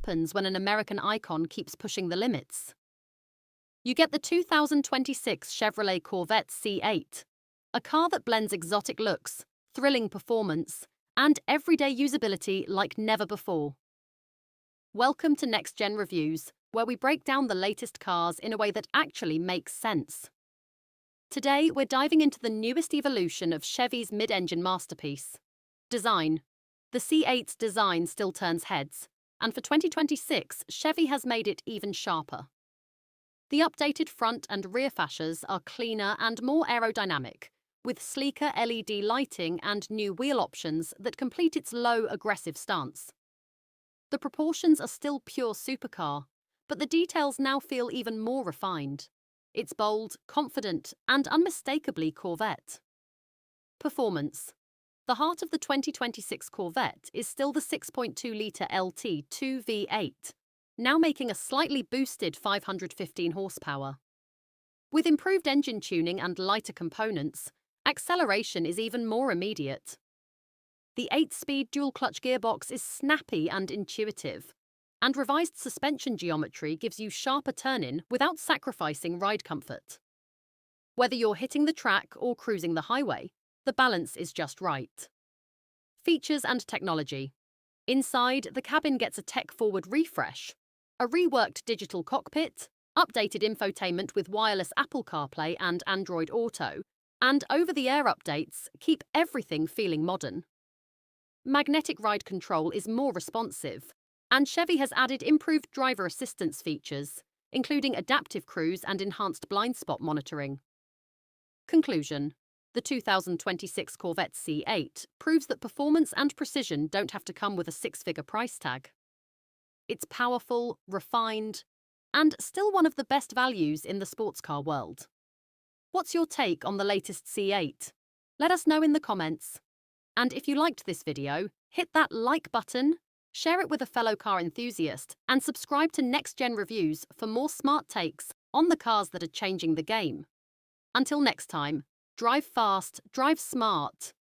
happens when an American icon keeps pushing the limits. You get the 2026 Chevrolet Corvette C8, a car that blends exotic looks, thrilling performance, and everyday usability like never before. Welcome to Next Gen Reviews, where we break down the latest cars in a way that actually makes sense. Today, we're diving into the newest evolution of Chevy's mid-engine masterpiece. Design. The C8's design still turns heads, and for 2026, Chevy has made it even sharper. The updated front and rear fascias are cleaner and more aerodynamic, with sleeker LED lighting and new wheel options that complete its low, aggressive stance. The proportions are still pure supercar, but the details now feel even more refined. It's bold, confident, and unmistakably Corvette. Performance. The heart of the 2026 Corvette is still the 6.2-litre LT 2V8, now making a slightly boosted 515 horsepower. With improved engine tuning and lighter components, acceleration is even more immediate. The 8-speed dual-clutch gearbox is snappy and intuitive, and revised suspension geometry gives you sharper turn-in without sacrificing ride comfort. Whether you're hitting the track or cruising the highway, the balance is just right. Features and technology. Inside, the cabin gets a tech-forward refresh, a reworked digital cockpit, updated infotainment with wireless Apple CarPlay and Android Auto, and over-the-air updates keep everything feeling modern. Magnetic ride control is more responsive, and Chevy has added improved driver assistance features, including adaptive cruise and enhanced blind spot monitoring. Conclusion. The 2026 Corvette C8 proves that performance and precision don't have to come with a six-figure price tag. It's powerful, refined, and still one of the best values in the sports car world. What's your take on the latest C8? Let us know in the comments. And if you liked this video, hit that like button, share it with a fellow car enthusiast, and subscribe to Next Gen Reviews for more smart takes on the cars that are changing the game. Until next time, drive fast, drive smart,